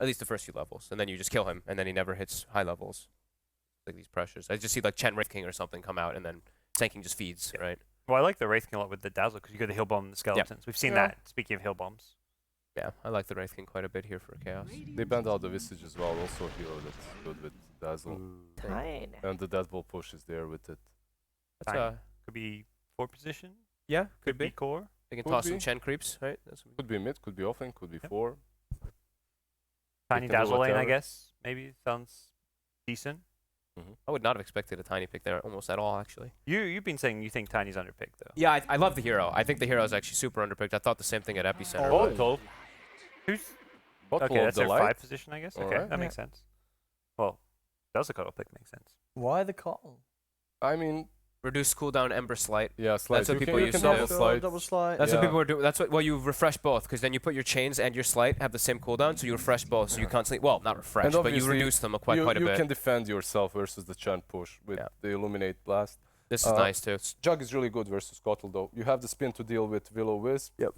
at least the first few levels, and then you just kill him, and then he never hits high levels. Like these pressures. I just see like Chen Wraith King or something come out, and then Tanking just feeds, right? Well, I like the Wraith King a lot with the Dazzle because you get to heal bomb the skeletons. We've seen that. Speaking of heal bombs. Yeah, I like the Wraith King quite a bit here for Chaos. They banned out the Visage as well, also a hero that's good with Dazzle. Tiny. And the Deadbolt push is there with it. That's Fine. Could be 4th position. yeah, Could be core. They can Could toss be. some Chen creeps, right? That's Could be mid, could be offlane, could be 4. Tiny can do Dazzle lane, I whatever. guess. Maybe sounds decent. I would not have expected a Tiny pick there almost at all, actually. You've been saying you think Tiny's underpicked though. Yeah, I love the hero. I think the hero is actually super underpicked. I thought the same thing at Epicenter. Bottle. Who's Bottle okay? of That's their Delight. 5th position, I guess. Okay, Alright. that makes sense. Well, does the cuddle pick make sense? Why the call? I mean, Reduced cooldown Ember Slight. yeah, slide. That's what people you used can to double do. slide. Double slide. That's Yeah. what people were doing. That's what. Well, you refresh both, because then you put your chains and your slight have the same cooldown, so you refresh both, so you constantly. Well, not refresh, And but you obviously, reduce them quite a you bit. can defend yourself versus the Chen push with Yeah. the Illuminate Blast. This is nice too. Jug is really good versus Kotl though. You have the spin to deal with Will-O-Wisp. Yep.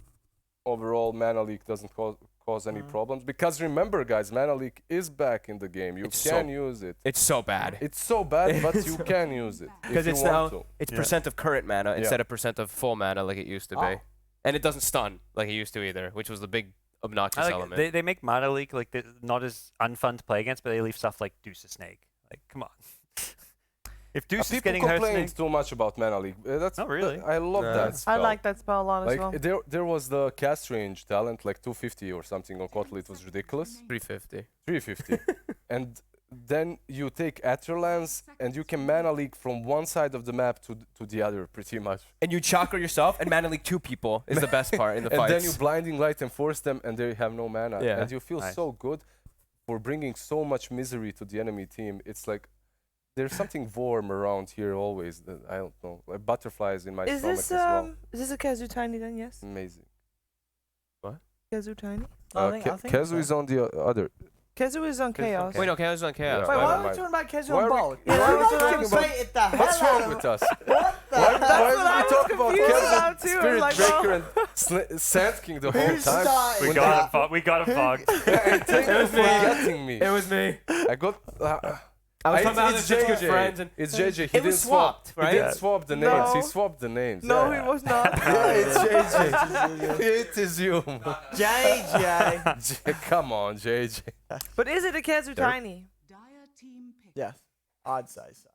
Overall, Mana Leak doesn't cause any problems. Because remember, guys, Mana Leak is back in the game. You It's can use it. It's so bad. It's so bad, but you can use it Because if it's you now want to. it's Yeah. percent of current mana Yeah. instead of percent of full mana like it used to be, and it doesn't stun like it used to either, which was the big obnoxious element. They make Mana Leak like not as unfun to play against, but they leave stuff like Deuce a Snake. Like, come on. If Deuce is People getting her complain snake, too much about Mana Leak. That's Not really. I love Nah. that spell. I like that spell a lot as Like well. there was the cast range talent like 250 or something on Kotl. It was ridiculous. 350. 350. And then you take Aetherlance and you can Mana Leak from one side of the map to the other pretty much. And you chakra yourself and mana leak 2 people is the best part in the And fights. then you blinding light and force them and they have no mana. Yeah. And you feel Nice. so good for bringing so much misery to the enemy team. It's like there's something warm around here always. That I don't know, like butterflies in my Is stomach this as well. is this a Kazu Tiny then? Yes. Amazing. Kazu Tiny. Uh, I think Kazu so. is on the other. Kazu is on Kazu's on Chaos. Chaos. Wait, no, Chaos is on Chaos. Yeah. Wait, Never why are we mind. talking about Kazu Why on are we- Bolt? why are we talking about- the What's wrong with us? What the Why hell? did what I we talk was about confused Kazu, about too. I was Spirit like, Breaker, well, and Sand King the whole Who time? started we When got him. We got him fogged. And thank you for getting me. It was me. I got. I was It's- talking about it's this with JJ. friends and It's JJ. He it didn't was swapped, He right? didn't swap the names. He No. swapped the names. no, yeah. he was not. Yeah, it's JJ. It is you. JJ. Come on, JJ. But is it a Kazu Tiny? Yes, I'd say so.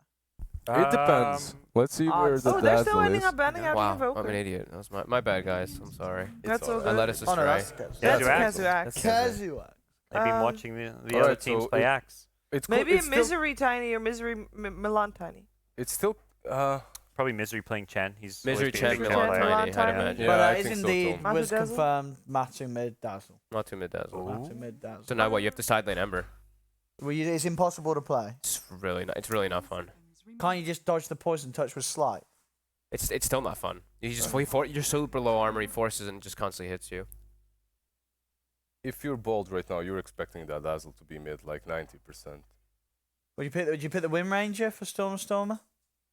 It depends. Let's see where the Oh, they're still dazzle ending is. up banning out the wow, Invoker. I'm an idiot. That was my bad, guys. I'm sorry. That's all alright. I good. let us Oh no, astray. that's good. Yeah, That's do a Axe. Kazu Axe. Kazuak. I've been Um, watching the alright, other teams so play it- Axe. It's Maybe a it's still, Misery Tiny or Misery Milan Tiny. it's still. Probably Misery playing Chen. He's Misery always been a Chen, big Milan Milan player. Tiny. Tiny, I'd Tiny. imagine. Yeah, but I it is think so indeed too. Master was Dazzle? confirmed Matsu mid dazzle. Not too mid dazzle. Matsu mid dazzle. So now what? You have to side lane Ember. Well, it's impossible to play. It's really not fun. Can't you just dodge the poison touch with slight? It's still not fun. You just you're super low armor. He forces and just constantly hits you. If you're bold right now, you're expecting that dazzle to be mid like 90%. Would you pick the Wind Ranger for Stormer?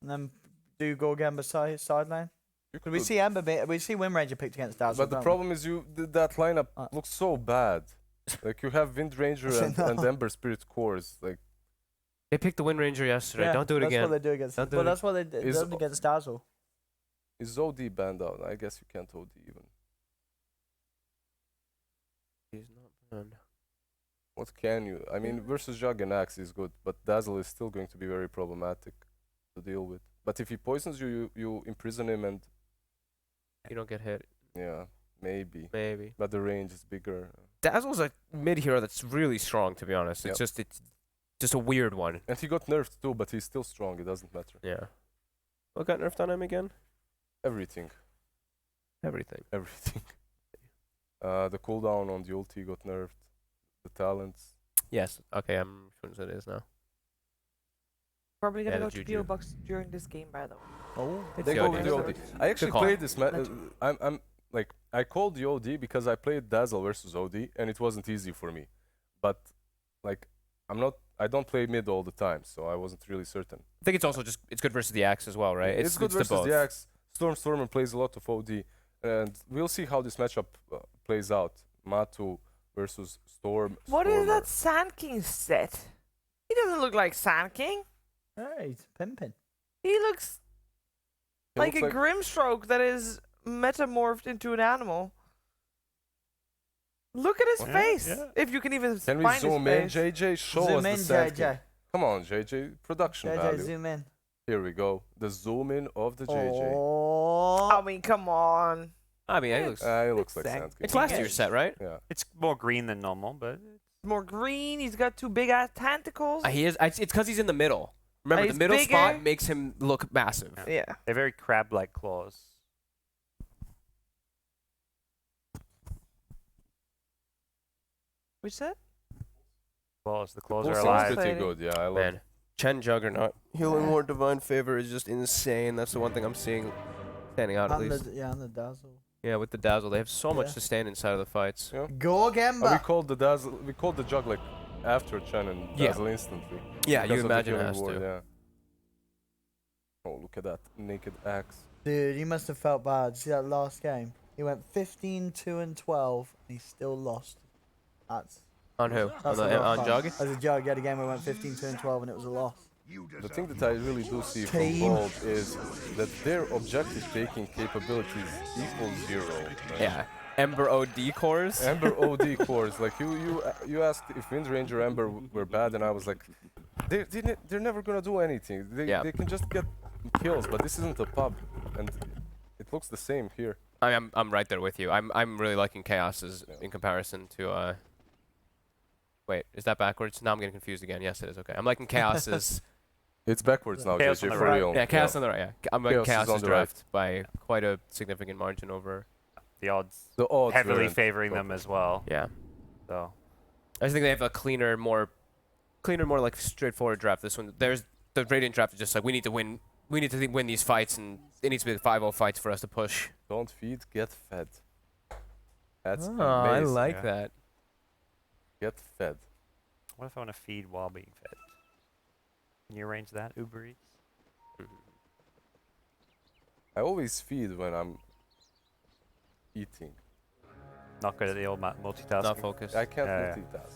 And then do Gorgamba side lane? You Could we could. see we see Wind Ranger picked against Dazzle. But the don't we? problem is that lineup Uh. looks so bad. Like you have Wind Ranger and Ember Spirit cores. Like They picked the Wind Ranger yesterday. Yeah, Don't do it that's again. what they do against. Don't do Well, it that's what they did Is- against Dazzle. is OD banned out? I guess you can't OD even. He's not banned. What can you? I mean, versus Jug and Axe is good, but Dazzle is still going to be very problematic to deal with. But if he poisons you, you imprison him, and You don't get hit. yeah, maybe. Maybe. But the range is bigger, Dazzle's a mid hero that's really strong, to be honest. It's just a weird one. and he got nerfed too. But he's still strong. It doesn't matter. Yeah. What got nerfed on him again? Everything, Everything. everything. The cooldown on the ulti got nerfed. The talents. Yes. Okay, I'm sure it is now. Probably gonna Yeah, go the to Juju. PO Box during this game, by the way. Oh, It's They the go OD. with the OD. I actually call. played this. That's- I'm like I called the OD because I played Dazzle versus OD and it wasn't easy for me. But like I don't play mid all the time, so I wasn't really certain. I think it's also just it's good versus the Axe as well, right? It's good versus the Axe. Stormer plays a lot of OD, and we'll see how this matchup plays out. Matu versus Storm. What is Stormer. that Sand King set? He doesn't look like Sand King. Hey, he's pimping. He looks It like looks a Grimstroke that is metamorphed into an animal. Look at his Yeah, face. yeah. If you can even Can we find zoom in, his face. JJ? Show us Zoom the in, Sand King. JJ. Come on, JJ. Production JJ, value. zoom in. Here we go. The zoom in of the JJ. Oh. I mean, come on. I mean, it looks. It looks like Sand Sand King. It's last year's set, right? Yeah. It's more green than normal, but More green. He's got two big ass tentacles. He is. It's because he's in the middle. Remember, He's the middle bigger. spot makes him look massive. Yeah. they're very crab-like claws. Which set? Claws. The The claws pool are seems alive. pretty Exciting. good. Yeah, I love Man, Chen Juggernaut. Healing Ward Divine Favor is just insane. That's the one thing I'm seeing standing out at And least. and the dazzle. Yeah, with the Dazzle, they have so much Yeah. to stand inside of the fights. Yeah. Go We Gemba. called the dazzle. We called the jug like after Chen and Yeah. dazzle instantly. Yeah, because you of the imagine it killing has ward, to. Yeah. Oh, look at that naked axe. Dude, he must have felt bad. See that last game? He went 15, 2, and 12, and he still lost. That's On who? that's On, a lot on of Jug? fun. As a jug, he had a game where he went 15, 2, and 12, and it was a loss. The thing that I really do see from Team. Gold is that their objective taking capabilities equal 0. man. Yeah. Ember OD cores. Ember OD cores, like you asked if Wind Ranger Ember were bad, and I was like, they're never gonna do anything. Yeah. They can just get kills, but this isn't a pub, and it looks the same here. I'm right there with you. I'm really liking Chaos's in comparison to Wait, is that backwards? Now I'm getting confused again. Yes, it is. Okay. I'm liking Chaos's. It's backwards now, Chaos JJ, on the for right. real. Yeah, Chaos on the right. Yeah. I'm liking Chaos is on Chaos's the right. draft by quite a significant margin over. The odds The odds heavily weren't favoring them proper. as well. Yeah. So I just think they have a cleaner, more like straightforward draft. This one, there's the Radiant draft is just like we need to win. We need to win these fights, and it needs to be 5-0 fights for us to push. Don't feed, get fed. That's I amazing. like Yeah. that. Get fed. what if I want to feed while being fed? Can you arrange that, Uber Eats? I always feed when I'm eating. Not good at the old multitasking. Not focused. I can't Yeah, yeah. multitask.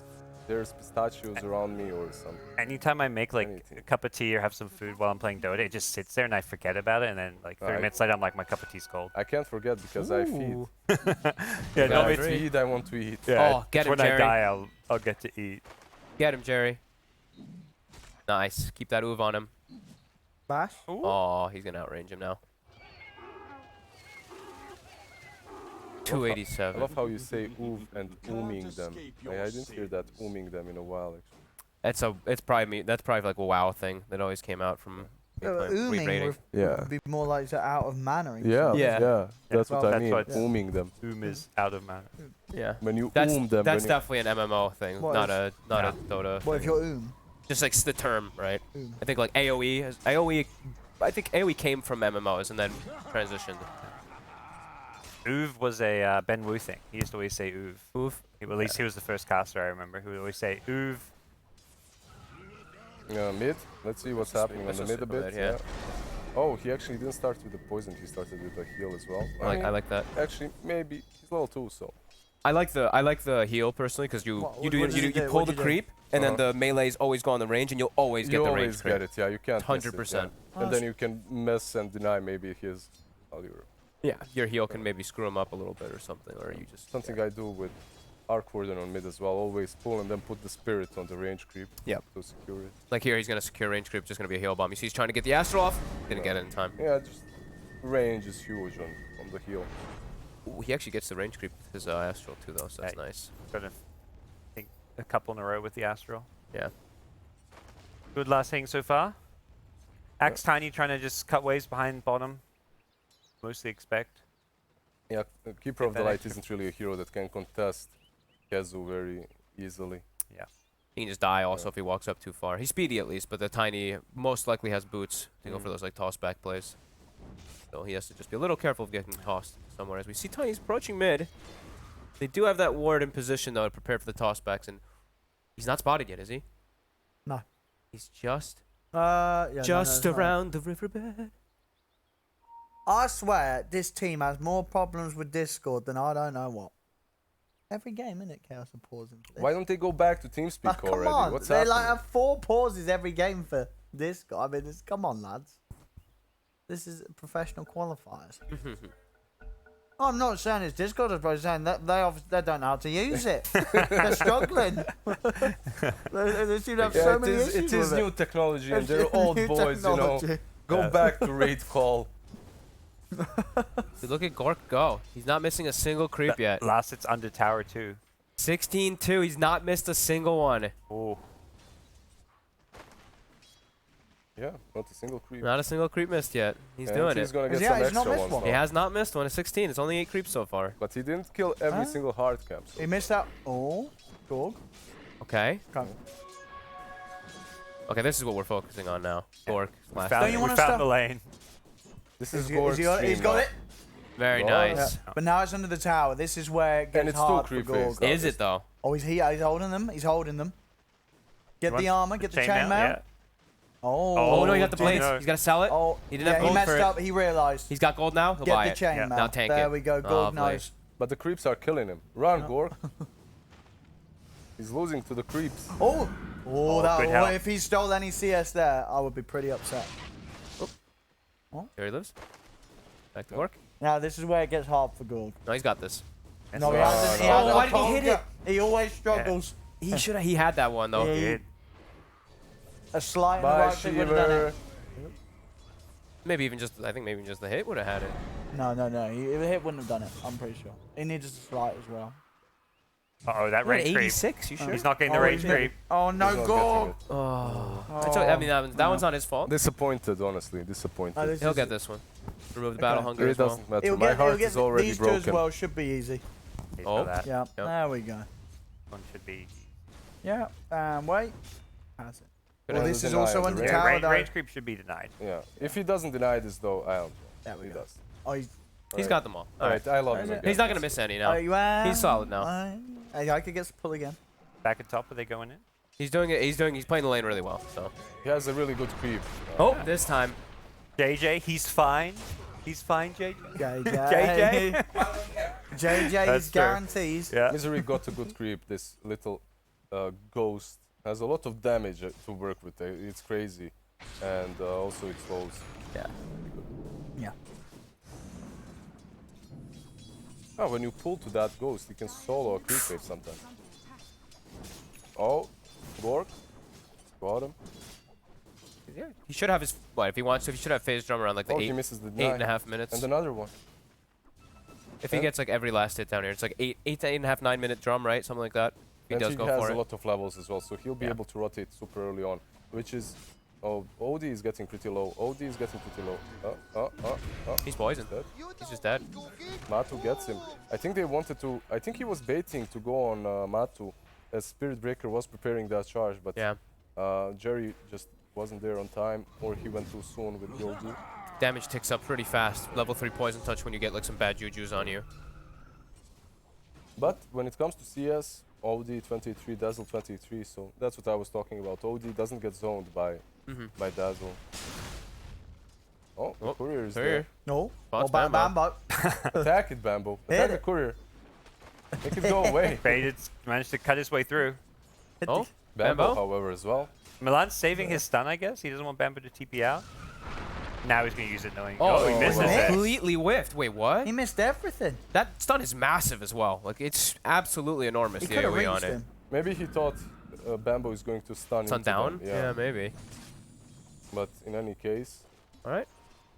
There's pistachios around me or some. Anytime I make like Anything. a cup of tea or have some food while I'm playing Dota, it just sits there and I forget about it, and then like 30 Right. minutes later, I'm like, my cup of tea's cold. I can't forget because I feed. Ooh. Yeah, When no, I it's, feed, I want to eat. yeah. Oh, get it's him, when I Jerry. die, I'll get to eat. Get him, Jerry. Nice. Keep that oof on him. Bash. Oh, he's gonna outrange him now. I 287. love how you say oof and ooming them. I didn't hear that ooming them in a while. Actually. It's probably me. That's probably like a WoW thing that always came out from me playing Ooming rebraiding. would Yeah. be more like so out of manner. Yeah, Yeah. yeah, that's what well, I that's mean. what- Ooming them. is out of manner. Yeah. When you That's oom them. that's when definitely an MMO thing, What not is- a Dota. What if thing. you're Just like the term, right? Oom? I think like AOE has AOE. I think AOE came from MMOs and then transitioned. Uv was a Ben Wu thing. He used to always say Uv. Oof. At least he was the first caster I remember who would always say Uv. mid. Let's see what's happening on let's the just mid a flip bit. it, yeah. Oh, he actually didn't start with the poison. He started with the heal as well. I like that. Actually, maybe he's level 2, so. I like the heal personally because you What- you what do does you, it you do? pull What the do you do? creep and then Uh-huh. the melees always go on the range and you'll always get You the always range creep. get it, yeah. You can't. miss it, 100%. yeah. And then you can mess and deny maybe his. Yeah, your heal can maybe screw him up a little bit or something, or you just Something I do with Arc Warden on mid as well. Always pull and then put the spirit on the range creep. Yep. To secure it. like here he's gonna secure range creep, just gonna be a heal bomb. You see he's trying to get the Astral off, didn't get it in time. Yeah, just range is huge on the heal. Ooh, he actually gets the range creep with his Astral too, though, so that's Right. nice. Got I think a couple in a row with the Astral. Yeah. Good last hang so far. Axe Tiny trying to just cut waves behind bottom. Mostly expect. Yeah, Keeper of that the Light extra- isn't really a hero that can contest Kazu very easily. Yeah. He can just die also if he walks up too far. He's speedy at least, but the Tiny most likely has boots to go for those like toss back plays. So he has to just be a little careful of getting tossed somewhere. As we see Tiny's approaching mid. They do have that ward in position though to prepare for the tossbacks, and he's not spotted yet, is he? No. He's just Yeah, no, it's not. around the riverbed. I swear, this team has more problems with Discord than I don't know what. Every game, innit? Chaos are pausing. For this. Why don't they go back to TeamSpeak Come already? on, What's they happening? like have 4 pauses every game for this guy. I mean, come on, lads. This is professional qualifiers. I'm not saying it's Discord, I'm saying that they don't know how to use it. They're struggling. they seem to have so many issues it is with new technology, and they're It's old new boys, you know. technology. Go back to raid call. Dude, look at Gork go. He's not missing a single creep yet. Last it's under tower too. 16-2. He's not missed a single one. Oh. Yeah, not a single creep. Not a single creep missed yet. He's And doing he's it. gonna get Yeah, some he's not extra missed ones one. now. He has not missed one at 16. It's only 8 creeps so far. But he didn't kill every Huh? single hard cap. So He missed out. Oh, dog. Okay. Come. Okay, this is what we're focusing on now. Gork. Last Don't Found, you we wanna found stop? the lane. this is He's Gork's he's got stream it. Very Wow. nice. Yeah. But now it's under the tower. This is where it gets And it's hard two for creep waves Gorg. now. Is it though? Oh, he's holding them. He's holding them. Get You the want armor. Get the chainmail? chainmail. Yeah. Oh. Oh, no, he got the dude. blades. No. He's got to sell it. Oh, He didn't yeah, have he gold messed for it. up. He realized. He's got gold now. He'll buy Get the it. chainmail. Now tank there it. we go. Gorg Lovely. knows. But the creeps are killing him. Run, Gork. He's losing to the creeps. Oh. Oh, good help. if he stole any CS there, I would be pretty upset. Here he lives. Back to Gork. Now this is where it gets hard for Gorg. No, he's got this. No, he no, hasn't. He no. hasn't. Oh, why did he hit it? He always struggles. He should have. He had that one though. Yeah, he- Good. A slight and the Bye, right click would have done Sheever. it. Maybe even just. I think maybe just the hit would have had it. No. The hit wouldn't have done it. I'm pretty sure. He needs a slide as well. Uh-oh, that range creep. 86. You sure? He's not getting the range creep. Oh no, He's not Gorg! getting it. Oh. I mean, that one's not his fault. Disappointed, honestly. Disappointed. Oh, this He'll is- get this one. Remove the battle Okay. hunger It as well. doesn't matter. He'll My get, he'll heart get is already these two as broken. well. Should be easy. He's Oh. got that. Yeah. Yep. There we go. One should be. Yeah. Wait. Has it? Good Well, idea. this is deny also the under range. tower range, though. range creep should be denied. Yeah. If he doesn't deny this, though, I don't know. There we He go. does. Oh, he's. He's got them all. All right. Alright, I love him Is it? again. He's not gonna miss any now. Oh, you are? He's solid now. I could get the pull again. Back at top, are they going in? He's doing it. He's playing the lane really well. So. He has a really good creep. Oh, this time. JJ, he's fine. He's fine, JJ. JJ. JJ's That's true. guarantees. Yeah. Misery got a good creep. This little ghost has a lot of damage to work with. It's crazy. And also it slows. Yeah. Yeah. Oh, when you pull to that ghost, you can solo a creep wave sometimes. Oh, Gork. Got him. Yeah. He should have his. What if he wants to? He should have phase drum around like the Oh, he misses the 8.5 minutes. And another one. If he and- gets like every last hit down here, it's like 8 to 8.5, 9 minute drum, right? Something like that. If he And does he go has for a it. lot of levels as well, so he'll be Yeah. able to rotate super early on, which is... Oh, OD is getting pretty low. OD is getting pretty low. He's poisoned. Dead. He's just dead. Matu gets him. I think they wanted to... I think he was baiting to go on Matu as Spirit Breaker was preparing that charge, but Yeah. Jerry just wasn't there on time, or he went too soon with the OD. Damage ticks up pretty fast. Level 3 poison touch when you get like some bad jujus on you. But when it comes to CS, OD 23, Dazzle 23, so that's what I was talking about. OD doesn't get zoned by Dazzle. Oh, the Oh, courier is courier. No. Spots Oh, Bambo. there. Attack it, Bambo. Hit Attack it. the courier. Make it go away. Baited, managed to cut his way through. Oh, Bambo, Bambo? however, as well. Milan's saving his stun, I guess. He doesn't want Bambo to TP out. Now he's going to use it knowing. Oh, he misses wow. it. completely whiffed. Wait, what? He missed everything. That stun is massive as well. Like, it's absolutely enormous, He the could have AoE on reached it. him. Maybe he thought Bambo is going to stun Stun into down? them. Yeah, maybe. But in any case, Alright.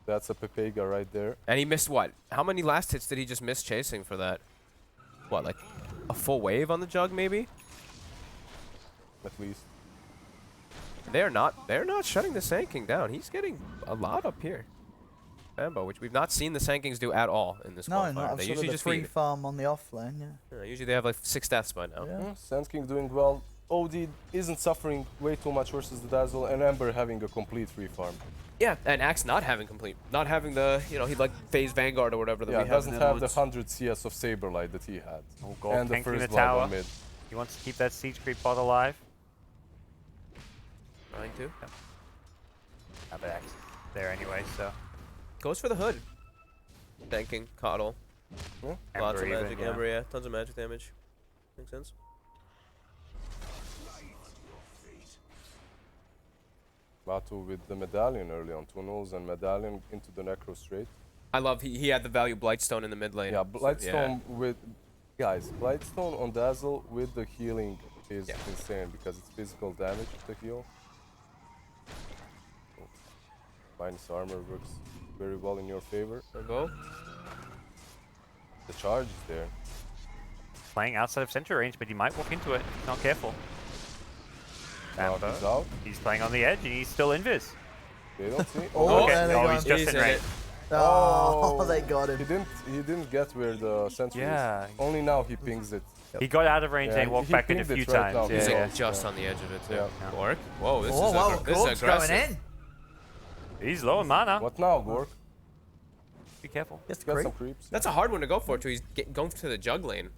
that's a Pepega right there. And he missed what? How many last hits did he just miss chasing for that? What, like a full wave on the jug, maybe? At least. They're not shutting the Sanking down. He's getting a lot up here. Bambo, which we've not seen the Sankings do at all in this No, qualifier. not They sort usually of the just free feed. farm on the off lane, yeah. Yeah, usually they have like 6 deaths by now. Yeah. Sand King doing well. OD isn't suffering way too much versus the Dazzle, and Ember having a complete free farm. Yeah, and Axe not having the, he'd like phase Vanguard or whatever that Yeah, we have. doesn't in have the Netherlands. 100 CS of Saberlight that he had. Oh, gold And the tank from first the blood tower. on mid. He wants to keep that siege creep bot alive. Trying to. Yeah, but Axe is there anyway, so. Goes for the hood. Tanking, coddle. Yeah. Lots of Ember magic, even, yeah. Ember, yeah. Tons of magic damage. Makes sense. Batu with the medallion early on. 2-0s and medallion into the necro straight. I love he had the value Blightstone in the mid lane. Yeah, Blightstone with... Guys, Blightstone on Dazzle with the healing is insane because it's physical damage to heal. Minus armor works very well in your favor. Go. The charge is there. Playing outside of center range, but he might walk into it. Not careful. Now Bambo. he's out. He's playing on the edge, and he's still invis. They don't see. Oh, Okay. there they Oh, go. he's just in range. Oh, they got him. He didn't get where the sentry Yeah. is. Only now he pings it. He got out of range Yeah, and walked he back in a pinged it few right times. now. He's Yeah, like just on the edge of it too. Yeah. Gork. Whoa, this Oh, is wow, this is Gork's going aggressive. in. He's low in mana. What now, Gork? Be careful. Gets the Got creep. some creeps. That's a hard one to go for too. He's going to the jug lane.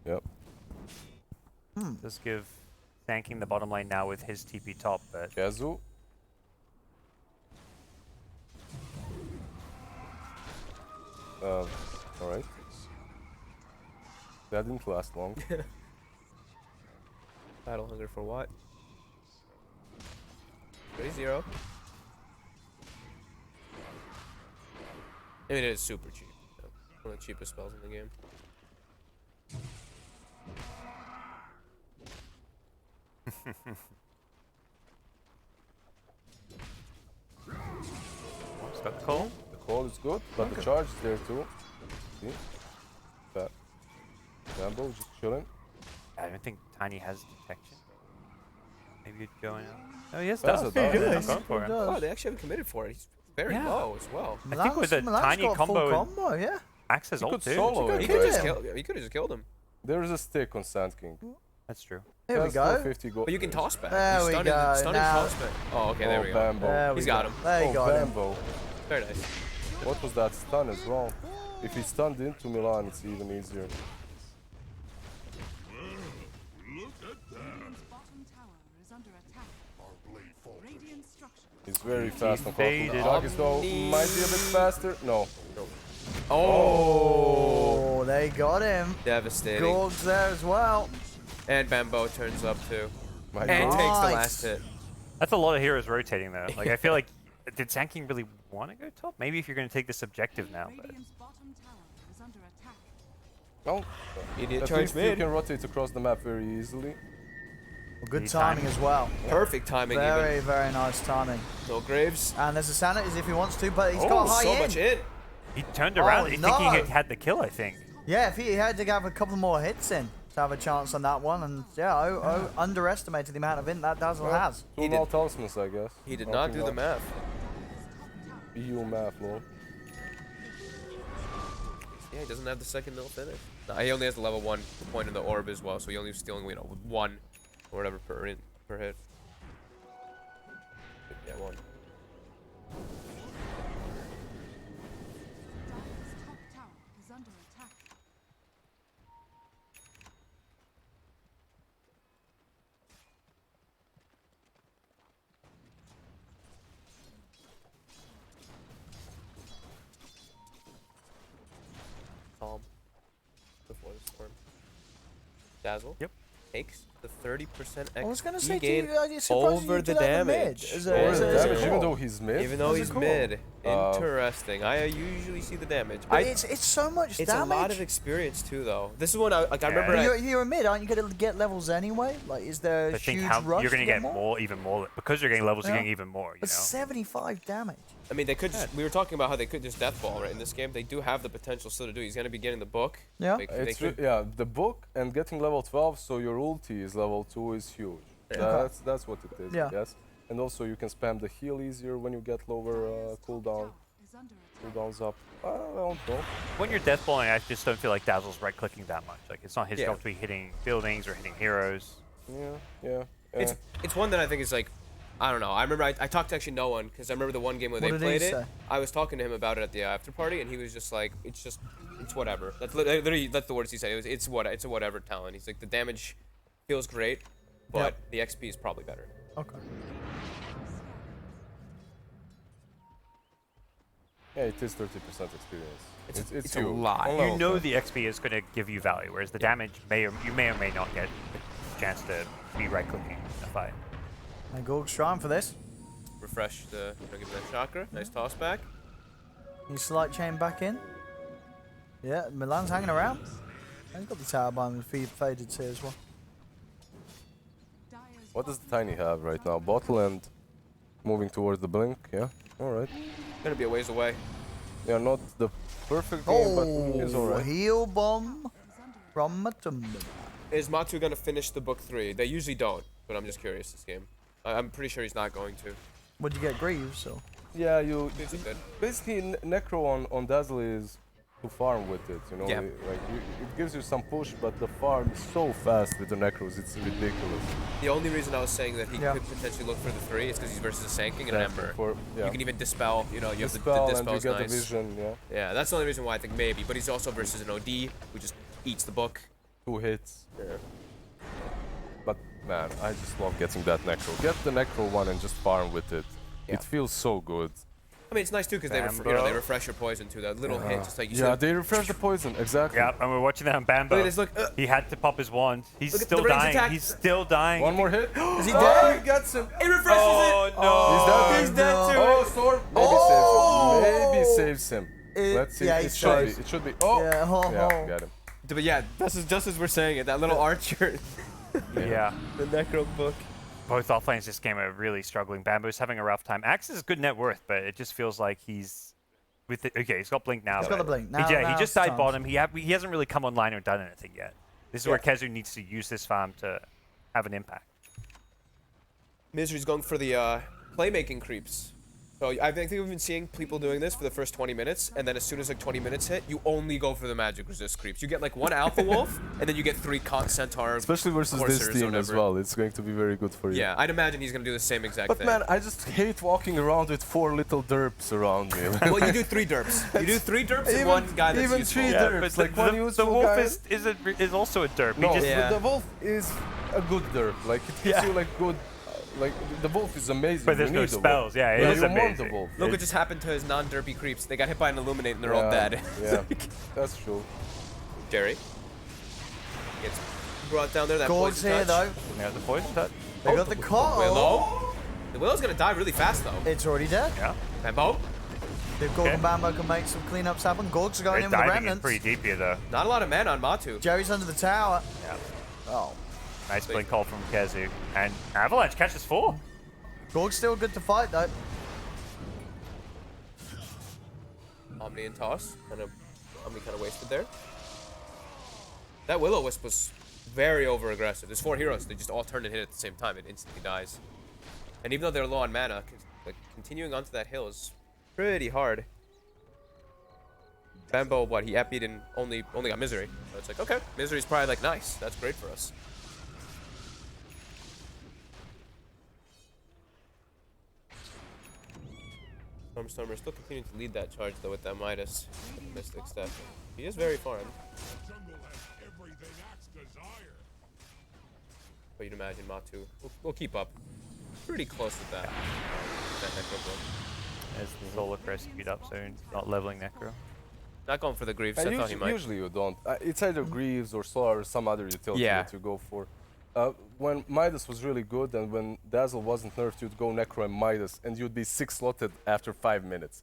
Yep. Just give thanking the bottom lane now with his TP top, but Kazu. Alright. That didn't last long. Battle hunger for what? 3-0. I mean, it is super cheap. So one of the cheapest spells in the game. stuck call. The call is good, but the charge is there too. See? That. Rambo just chilling. I don't think Tiny has detection. Maybe you'd go in. Oh, yes, That's does. a does. Yeah, I'm Yes, going for he him. does. Oh, they actually haven't committed for it. He's very Yeah. low as well. I think with a tiny got full combo, combo, yeah. Axe has He ult could too. solo He it. He could could have do just it. killed. He could have just killed him. There is a stick on Sand King. That's true. Here we That's go. 450 go. But you can toss back. There He's we stunning, go. stunning Now- toss back. Oh, okay, there we go. Bambo. There we He's go. got him. There you got him. Bambo. Very nice. What was that stun as well? If he stunned into Milan, it's even easier. Radiant's bottom tower is under attack. Radiant structure. He's very fast on faded. August though might be a bit faster. No. Oh, Oh, they got him. devastating. GoDz there as well. And Bambo turns up too. My And God. takes the Nice. last hit. That's a lot of heroes rotating though. Like I feel like, did Sand King really want to go top? Maybe if you're going to take this objective now. But Radiant's bottom tower is under attack. Well, Idiot at charge least you mid. can rotate across the map very easily. Well, good Need timing time. as well. Perfect timing Very, very nice timing. even. No Graves. And there's a Sanities if he wants to, but he's Oh, got high so in. much in. he turned around. Oh, I think he no. had the kill. I think. Yeah, if he had to have a couple more hits in to have a chance on that one, and yeah, I underestimated the amount of int that Dazzle Well, has. Two He null did- talismans, I guess. He did not do the math. EU math, lol. Yeah, he doesn't have the second mill finish. No, he only has the level 1 point in the orb as well, so he only was stealing, you know, 1 or whatever per hit. Yeah, 1. Dire's top tower is under attack. Calm. Before the storm. Dazzle. Yep. Takes the 30% XP I was going to say, gain you're surprised over you the did that in the mid. damage. As Or a- the as a damage, call. even though he's mid. Even though As a he's call. mid. Interesting. I usually see the damage. But it's so much It's damage. a lot of experience too, though. This is one I Yeah. remember. But you're a mid, aren't you going to get levels anyway? Like, is there a I think huge how rush you're going to to get get more? even more because you're getting levels. You're Yeah. getting even more. You But know. 75 damage. I mean, they could. Just, we were talking about how they could just death ball right in this game. They do have the potential still to do. He's going to be getting the book. Yeah. They could, Yeah, the book and getting level 12, so your ulti is level 2 is huge. Yeah. That's what it is, Yeah. I guess. And also you can spam the heal easier when you get lower cooldown. Is under attack. Cooldowns up. I don't know. When you're death balling, I just don't feel like Dazzle's right clicking that much. Like it's not his Yeah. job to be hitting buildings or hitting heroes. Yeah. it's one that I think is like, I don't know. I remember I talked to actually no one because I remember the one game where What they did he played it. say? I was talking to him about it at the after party, and he was just like, it's whatever. That's literally that's the words he said. It's a whatever talent. He's like, the damage feels great, but the XP is probably better. Okay. Yeah, it is 30% experience. It's a huge. lot. On You level know 10. the XP is going to give you value, whereas the damage you may or may not get a chance to be right-clicking in a fight. And GoDz trying for this. Refresh the. Give him that shocker. Nice toss back. He's slight chain back in. Yeah, Milan's hanging around. And he's got the tower behind him, faded too as well. Dire's What does the Tiny have right now? Bottle and moving towards the blink. Yeah, all right. Gonna be a ways away. Yeah, not the perfect game, but it's all Oh, right. heel bomb from Matumba. Is Matu gonna finish the book 3? They usually don't, but I'm just curious this game. I'm pretty sure he's not going to. Would you get Greaves or? Yeah, you These are good. basically Necro on Dazzle is to farm with it. You know, Yeah. it gives you some push, but the farm is so fast with the Necros. It's ridiculous. The only reason I was saying that he Yeah. could potentially look for the 3 is because he's versus a Sanking and an Ember. Yeah. You can even dispel. You know, you have the Dispel and you dispel's get nice. the vision. Yeah, Yeah, that's the only reason why I think maybe. But he's also versus an OD who just eats the book. 2 hits. Yeah. But man, I just love getting that Necro. Get the Necro one and just farm with it. Yeah. It feels so good. I mean, it's nice too because they they refresh your poison too. That little hit, just like you Yeah, said. they refresh the poison exactly. Yeah, and we're watching that on Bambo. Look at this, look. He had to pop his wand. He's Look at still the range dying. attack. He's still dying. One more hit. Is he Oh, dead? he gets him. He refreshes Oh it. no! He's He's dead too. Oh, Storm. Maybe saves him. Let's see. yeah, it he should be. saves. It should be. Oh. Yeah, Yeah, got him. But yeah, this is just as we're saying it. That little archer, Yeah. the Necro book. Both offlanes this game are really struggling. Bambo's having a rough time. Axe is good net worth, but it just feels like he's with it. Okay, he's got blink now. He's got but the blink. he Now- ju- now he just it's died time. bottom. He hasn't really come online or done anything yet. This is where Kezu needs to use this farm to have an impact. Misery's going for the playmaking creeps. So I think we've been seeing people doing this for the first 20 minutes, and then as soon as like 20 minutes hit, you only go for the magic resist creeps. You get like 1 Alpha Wolf, and then you get 3 Centaur. Especially versus Coursers this or team as whatever. well. It's going to be very good for you. Yeah, I'd imagine he's gonna do the same exact But thing. man, I just hate walking around with 4 little derps around me. Well, you do 3 derps. You do 3 derps and 1 guy that's even useful. 3 Yeah, derps. but Like the, one the useful wolf guy. is also a derp. No, He just, Yeah. the wolf is a good derp. Like it gives Yeah. you like good. Like the wolf is amazing. But there's You no need the spells. wolf. Yeah, it is you want amazing. the wolf. Look what just happened to his non-derpy creeps. They got hit by an Illuminate and they're all dead. Yeah, that's true. Jerry gets brought down there. That GoDz poison here touch. though. Yeah, the poison touch. They got the call. Willow. The Willow's gonna die really fast though. It's already dead. Yeah. Bambo. If GoDz and Bambo can make some cleanups happen, GoDz are going They're in with the diving in remnants. pretty deep here though. Not a lot of mana on Matu. Jerry's under the tower. Yeah. Oh. Nice blink call from Kezu. And Avalanche catches 4. GoDz still good to fight though. Omni and toss. Omni kind of wasted there. That Will-O-Wisp was very over-aggressive. There's 4 heroes. They just all turn and hit at the same time. It instantly dies. And even though they're low on mana, like continuing onto that hill is pretty hard. Bambo, what, he epied and only got Misery. So it's like, okay, Misery's probably like, nice. That's great for us. Stormer still continuing to lead that charge though with that Midas Mystic step. He is very farmed. But you'd imagine Matu will keep up pretty close with that. That Necro blow. As the Solar Crest speed up soon. Not leveling Necro. Not going for the Greaves. I thought he might. Usually you don't. It's either Greaves or Solar or some other utility Yeah. that you go for. When Midas was really good and when Dazzle wasn't nerfed, you'd go Necro and Midas and you'd be 6 slotted after 5 minutes.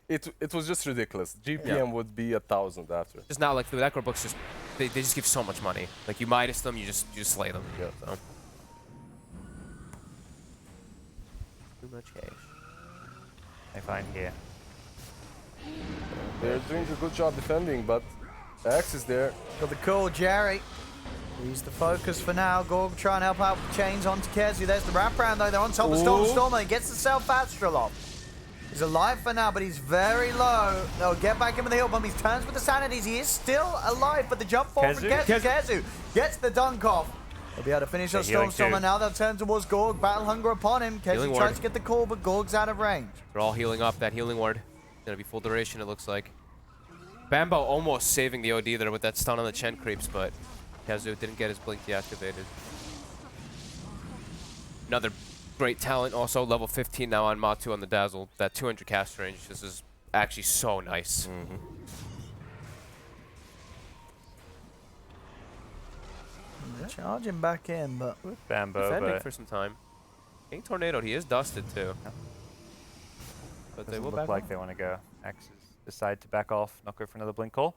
It was just ridiculous. GPM would be 1,000 after. Just not like the Necro books. Just they just give so much money. Like you Midas them, you just slay them. Yeah. So. Too much cash. I find here. They're doing a good job defending, but Axe is there. Got the call, Jerry. He's the focus for now. GoDz trying to help out with the chains onto Kezu. There's the wraparound though. They're on top of Storm. Ooh. Stormer gets the self-astral off. He's alive for now, but he's very low. They'll get back in with the heal bomb. He turns with the sanities. He is still alive, but the jump forward from Kezu? Kezu gets the dunk off. They'll be able to finish off healing Stormer. too. Now they'll turn towards GoDz. Battle hunger upon him. Healing Kezu ward. tries to get the call, but GoDz out of range. They're all healing up. That healing ward gonna be full duration. It looks like. Bambo almost saving the OD there with that stun on the Chen creeps, but Kezu didn't get his blink deactivated. Another great talent, also level 15 now on Matu on the Dazzle. That 200 cast range. This is actually so nice. Charging back in, but Bambo, Defending but for some time. Getting tornadoed. He is dusted too. But they doesn't will look back like off. they want to go. Axes decide to back off, not go for another blink call.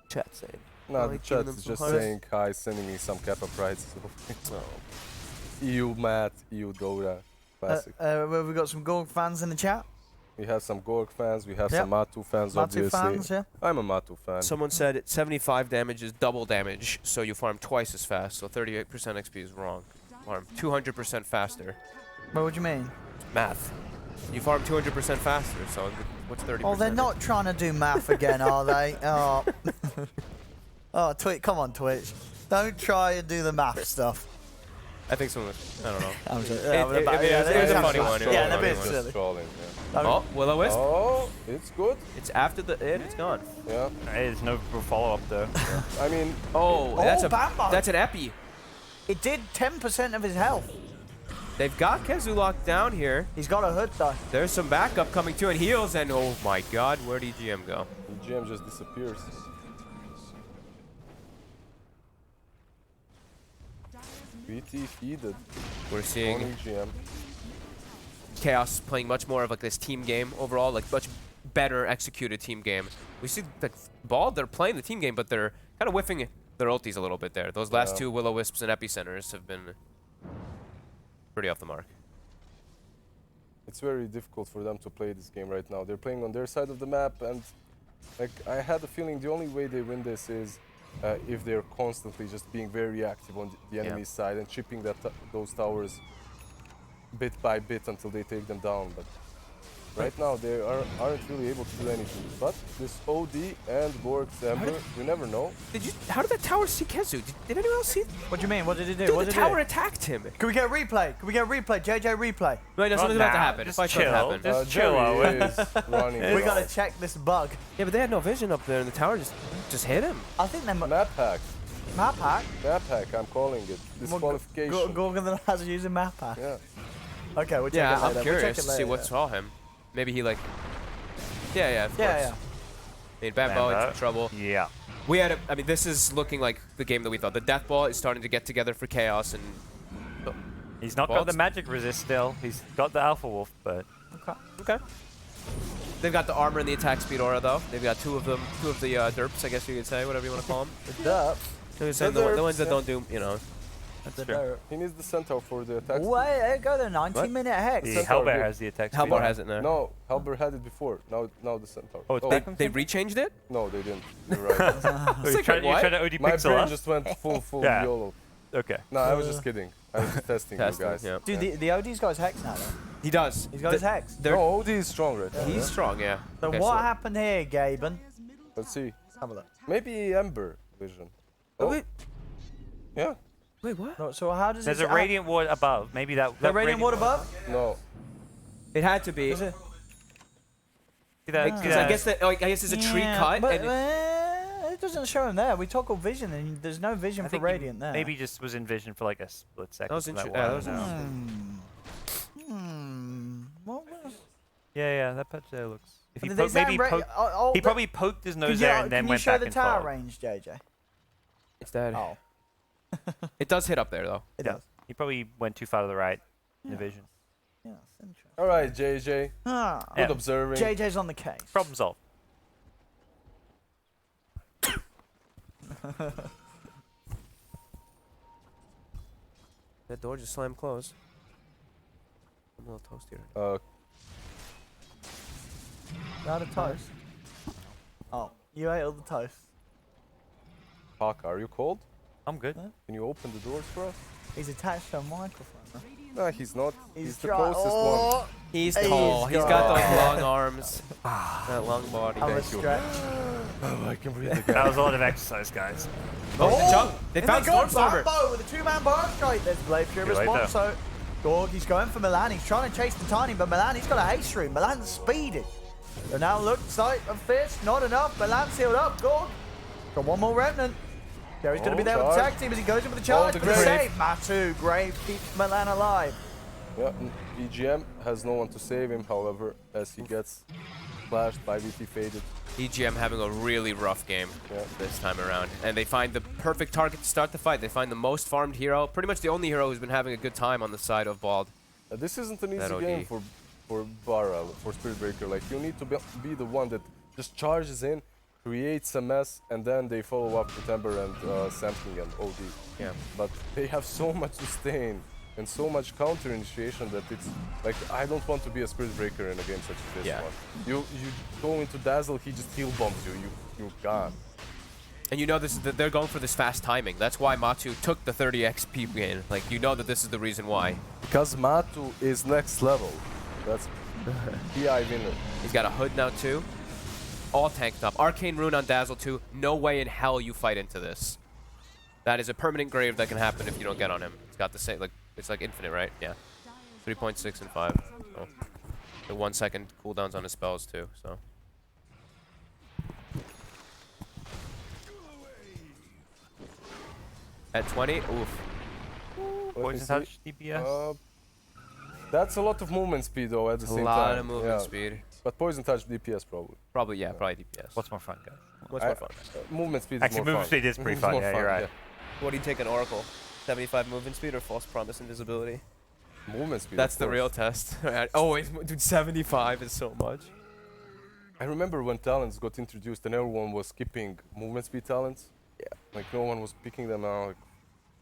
Chat saying. No, Oh, the he's chat giving them is some just hearts. saying hi, sending me some Kappa prides. So. EU Matt, EU Dota, classic. we've got some Gorg fans in the chat. We have some Gorg fans, we have Yep. some Matu fans, Matu obviously. fans, yeah. I'm a Matu fan. Someone said 75 damage is double damage, so you farm twice as fast. So 38% XP is wrong. Farm 200% faster. What do you mean? Math. You farm 200% faster, so what's 30%? Oh, they're not trying to do math again, are they? Oh, oh, Twitch, come on, Twitch. Don't try and do the math stuff. I think someone. I don't know. I'm just, it was a funny one. Yeah, they're a bit Just silly. trolling, Oh, Will-O-Wisp. Oh, it's good. It's after the hit. It's gone. Yeah. Hey, there's no follow up though. I mean, Oh, that's a Bambo. that's an epi. It did 10% of his health. They've got Kezu locked down here. He's got a hood though. There's some backup coming too, and heals, and oh my God, where did EGM go? the GM just disappears. BT feeded. We're seeing Only GM. Chaos playing much more of like this team game overall, like much better executed team game. We see the ball, they're playing the team game, but they're kind of whiffing their ultis a little bit there. Those last Yeah. two Will-O-Wisps and Epicenters have been pretty off the mark. It's very difficult for them to play this game right now. They're playing on their side of the map, and like I had a feeling the only way they win this is if they're constantly just being very active on the enemy's side and chipping those towers bit by bit until they take them down. But right now they aren't really able to do anything. But this OD and Gorg's Ember, you never know. How did that tower see Kezu? Did anyone else see? What do you mean? What did he do? Dude, what the did he tower do? attacked him. Can we get a replay? Can we get a replay? JJ replay. Wait, no, something's Not about to now, happen. just Fight's about to chill. happen. Just chill, Jerry Owen. is running. We around. gotta check this bug. Yeah, but they had no vision up there, and the tower just hit him. I think they Map hack. map hack. Map hack, I'm calling it. Disqualification. Gorgon the has using map hack. Yeah. Okay, we'll check Yeah, it later. I'm We'll curious check to it see later, what yeah. saw him. Maybe he like. Yeah, of Yeah, course. I mean, Bambo into trouble. Yeah. We had I mean, this is looking like the game that we thought. The Death Ball is starting to get together for Chaos, and He's not got the Bolts. magic resist still. He's got the Alpha Wolf, but okay. They've got the armor and the attack speed aura though. They've got two of the derps, I guess you could say, whatever you want to call them. Derp. The ones that yeah. don't do, you know. That's The true. derp. He needs the centaur for the attack. Wait, there you go. The 90-minute hex. the Centaur Hellbear did. has the attack speed. Halberd has it now. No, Halber had it before. Now the centaur. Oh, it's They, back on they Centaur? rechanged it? No, they didn't. You're right. Oh, you're like, trying, what? you're trying to My ODPixel brain us? just went full Yeah. YOLO. Okay. No, I was just kidding. I was just testing you Testing, guys. yeah. Dude, the OD's got his hex now, though. He does. He's got his hex. they're- No, OD is strong right now. He's strong, yeah. So Okay, what happened here, Gaben? Let's see. Have a look. Maybe Ember vision. Oh, wait, Yeah. wait, what? No, so how does There's this a Radiant Ward above. Maybe that. The Radiant Ward above? No. It had to be. Is it? See that, see Because I that- guess that, I guess it's a tree Yeah, cut. But and it doesn't show him there. We toggle vision, and there's no vision I for think he Radiant there. maybe just was in vision for like a split second. was for inter- that yeah, one, that was I don't know. What was? Yeah, that patch there looks. If he Did po- they say maybe Ra- poked, oh, he the- probably poked his Can nose you, there and then can you went show back the and tower followed. range, JJ? it's dead. Oh, It does hit up there, though. it Yeah. does. He probably went too far to the right in the vision. Yeah, it's interesting. All right, JJ. Ah, Good Yeah. observing. JJ's on the case. Problem solved. That door just slammed closed. I'm a little toasty. Out of toast. Oh, you ate all the toast. Hawk, are you cold? I'm good. Can you open the doors for us? He's attached to a microphone. No, he's not. He's the try- closest one. oh, He's He's tall. He's got got- those long arms. That long body. I'm a Thank you. stretch. Oh, I can breathe That again. was a lot of exercise, guys. Oh, the jump. They And found they got Stormstormer. Bambo with a two-man bar strike. There's Blade Fury Too late response. So, Gorg, he's going for Milan. He's trying to chase the Tiny, but Milan, he's got a haste room. Milan's speeding. So now look, sight of fist, not enough. Milan sealed up. Gorg, got one more remnant. Jerry's going to be there with the charge. tag team as he goes in with the charge. the for the Grave. save. Matu, Grave keeps Milan alive. Yeah. EGM has no one to save him, however, as he gets flashed by VT faded. EGM having a really rough game this time around. And they find the perfect target to start the fight. They find the most farmed hero, pretty much the only hero who's been having a good time on the side of Bald. This isn't an That easy OD. game for Bara, for Spirit Breaker. Like, you need to be the one that just charges in, creates a mess, and then they follow up with Ember and Samking and OD. Yeah. But they have so much sustain and so much counter initiation that it's like, I don't want to be a Spirit Breaker in a game such as this Yeah. one. You go into Dazzle, he just heal bombs you. You're gone. And you know they're going for this fast timing. That's why Matu took the 30 XP gain. Like, you know that this is the reason why. Because Matu is next level. That's TI winner. He's got a hood now too. All tanked up. Arcane Rune on Dazzle 2. No way in hell you fight into this. That is a permanent grave that can happen if you don't get on him. It's got the same, like, it's like infinite, right? Yeah. 3.6 and 5. So the 1 second cooldowns on his spells too. So. At 20, oof. Let me Poison see. touch, DPS. That's a lot of movement speed though at the A same time. lot of movement Yeah. speed. But Poison Touch DPS probably. Probably, yeah, probably DPS. What's more fun, guys? What's more fun? Movement speed is Actually, more movement fun. speed is pretty It's fun, more yeah, you're right. What do you take an Oracle? 75 movement speed or false promise invisibility? Movement speed. That's of the course. real test. Always, dude, 75 is so much. I remember when talents got introduced and everyone was skipping movement speed talents. Yeah. Like no one was picking them out. Like,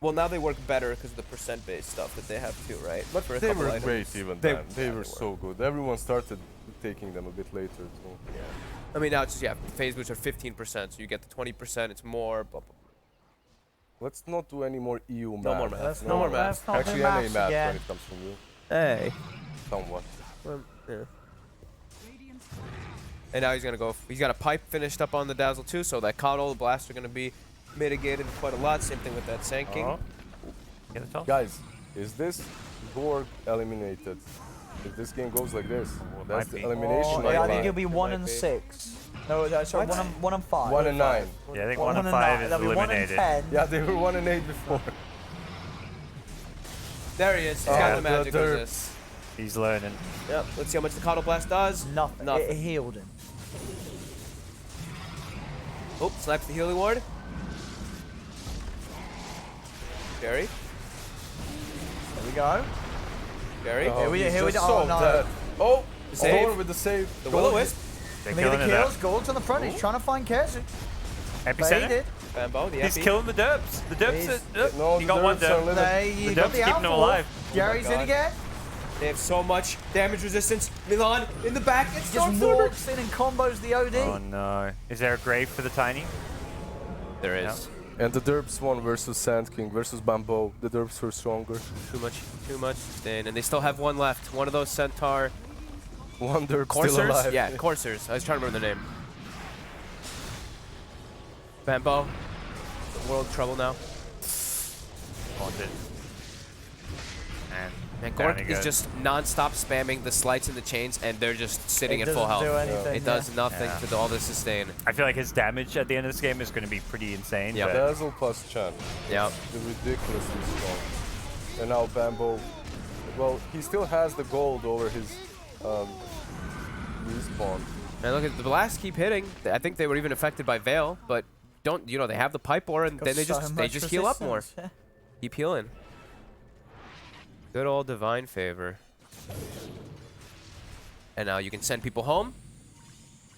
Well, now they work better because of the percent-based stuff that they have too, right? but For a they couple were items. great even They- then. They yeah, were they were. so good. Everyone started taking them a bit later too. Yeah. I mean, now it's just, yeah, phase boots are 15%, so you get the 20%, it's more, blah, blah, Let's not do any more EU math. No more math. Let's No more not, math. let's not Actually, do NA maths math again. when it comes from you. Hey. Somewhat. And now he's going to go, he's got a pipe finished up on the Dazzle too, so that Coddle, Blast are going to be mitigated quite a lot. Same thing with that Sanking. Oh. Get it, Tom? Guys, is this Gorg eliminated? If this game goes like this, it that's might the be. elimination. Oh, yeah, I line. think it'll be 1 might and be. 6. No, sorry, What? 1 and 5. 1 and 9. Yeah, I think 1 1 and and 5 9. is That'll be 1 and eliminated. 10. Yeah, they were 1 and 8 before. There he is. He's Oh, got the the magic of derp. this. He's learning. Yep. Let's see how much the Coddle Blast does. Nothing. Nothing. It healed him. Oh, snipes the healing ward. Jerry. There we go. Jerry. Oh, we- he's here we just go. Oh, so no. dead. Oh, The save. Thor with the save. The Will-O-Wisp. They're Look at killing the it kills. out. Gold's on the front. He's trying to find Kesu. Epicenter? Faded. Bambo, the He's epi. killing the derps. The derps He's- are, No, he the got one derps are derp. lit. There you The got derp's the keeping alpha him wolf. alive. Jerry's in God. again. They have so much damage resistance. Milan in the back. It's Just Stormstormer. walks in and combos the OD. Oh no. Is there a grave for the Tiny? There is. And the Derps won versus Sand King versus Bambo. The Derps were stronger. Too much sustain. And they still have one left. One of those Centaur One Derp still Coursers? alive. Yeah, Coursers. I was trying to remember the name. Bambo. World trouble now. Haunted. And And down Gork he is goes. just non-stop spamming the slights and the chains, and they're just sitting It at full doesn't health. do anything, It does nothing Yeah. to do all the sustain. I feel like his damage at the end of this game is going to be pretty insane. Yeah. but Dazzle plus Chan. Yeah. The ridiculously strong. And now Bambo. Well, he still has the gold over his respawn. And look at the blasts keep hitting. I think they were even affected by Veil, but don't they have the pipe aura, and Got then they so just much heal up more. resistance. Keep healing. Good old divine favor. And now you can send people home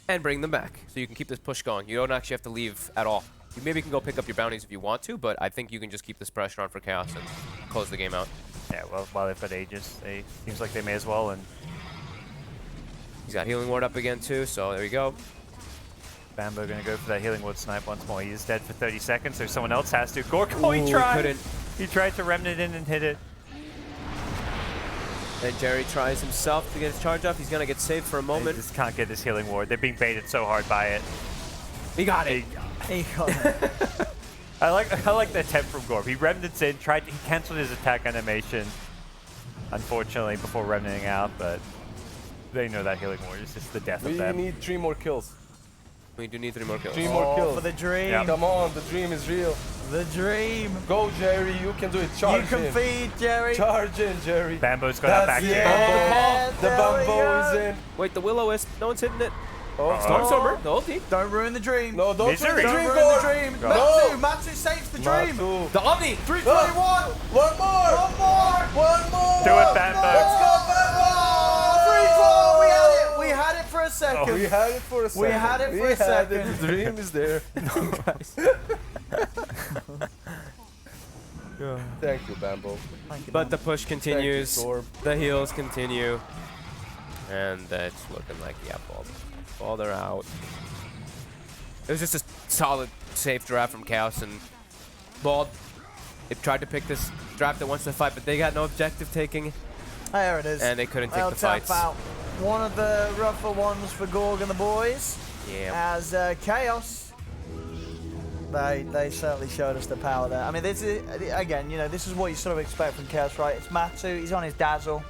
and bring them back. So you can keep this push going. You don't actually have to leave at all. You maybe can go pick up your bounties if you want to, but I think you can just keep this pressure on for Chaos and close the game out. yeah, well, while they've got Aegis, they seems like they may as well. And He's got healing ward up again too, so there you go. Bambo going to go for that healing ward snipe once more. He is dead for 30 seconds, so someone else has to. Gork, oh, he Ooh, tried. couldn't. He tried to remnant in and hit it. And Jerry tries himself to get his charge up. He's gonna get saved for a They moment. just can't get this healing ward. They're being baited so hard by it. He got it. He got it. I like the attempt from Gorb. He remnants in, he cancelled his attack animation, unfortunately, before remnanting out, but they know that healing ward is just the death We of them. need 3 more kills. We do need 3 more kills. 3 more Oh, kills. for the dream. Yeah. Come on, the dream is real. The dream. Go, Jerry. You can do it. Charge You can him. feed, Jerry. Charge in, Jerry. Bambo's got that back That's it. here. Yeah, The there we bamboo is go. in. Wait, the Will-O-Wisp. No one's hitting it. Oh, Stormstormer. The ulti. Don't ruin the dream. No, don't Misery. ruin the Don't dream, ruin the Gore. dream. No. Matsu saves the dream. Matsu. The Omni. 321. One more. One more. One more. Do it, Bambo. Let's go, Bambo. 3-4. We had it. We had it for a second. We had it for a second. We had it for a second. The dream is there. Thank you, Bambo. Thank you, But man. the push continues. Sorb. The heals continue. And it's looking like, yeah, ball they're out. It was just a solid, safe draft from Chaos, and Bald, they tried to pick this draft that wants to fight, but they got no objective taking, There it is. and they couldn't take They'll the tap fights. out. One of the rougher ones for Gorg and the boys. Yeah. As Chaos, they certainly showed us the power there. I mean, this is, again, you know, this is what you sort of expect from Chaos, right? It's Matsu, he's on his Dazzle.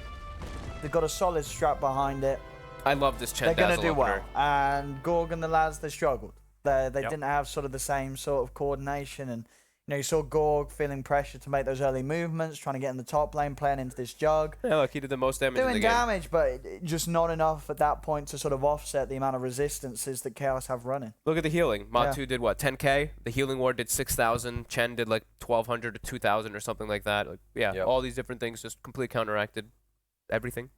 They've got a solid strap behind it. I love this Chen They're going to Dazzle do well. opener. And Gorg and the lads, they struggled. They Yep. didn't have sort of the same sort of coordination. And, you know, you saw Gorg feeling pressure to make those early movements, trying to get in the top lane, playing into this jug. Yeah, look, he did the most damage in Doing the game. damage, but just not enough at that point to sort of offset the amount of resistances that Chaos have running. Look at the healing. Matu did what, 10k? The healing ward did 6,000. Chen did like 1,200 to 2,000 or something like that. Like, yeah, Yep. all these different things just completely counteracted everything.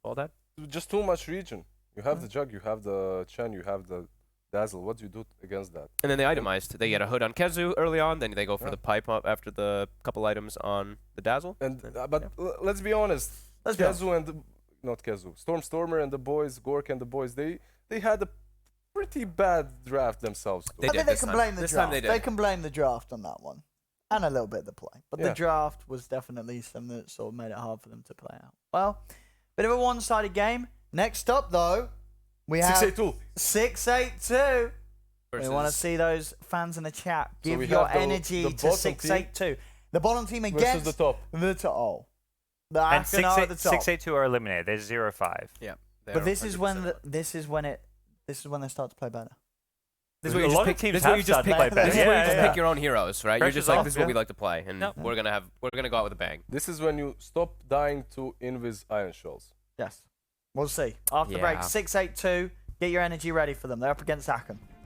All that. Just too much region. You have the Jug, you have the Chen, you have the Dazzle. What do you do against that? And then they itemized. They get a hood on Kezu early on, then they go for the pipe up after the couple items on the Dazzle. And but let's be honest. Let's go. Kezu and not Kezu, Stormer and the boys, Gork and the boys, they had a pretty bad draft themselves. They I did think they this can time. blame the This time draft. they They did. can blame the draft on that one. And a little bit of the play. But the Yeah. draft was definitely something that sort of made it hard for them to play out. Well, bit of a one-sided game. Next up, though, we have 682. 682. We want to Versus- see those fans in the chat give we your have the energy to bottom team 682. The bottom team Versus against the top. the top. The And Akana at the top. 682 are eliminated. There's 0-5. Yeah. But this is when they start to play better. This is A where you lot just of pick, teams this is where have you just started pick, to play this is better. where you Yeah, just yeah, pick your own heroes, right? You're Pressure's just like, off, this is what yeah. we like to play, and Yep. we're gonna go out with a bang. This is when you stop dying to Invis Iron Shells. Yes. We'll see. After the break, Yeah. 682. Get your energy ready for them. They're up against Akon.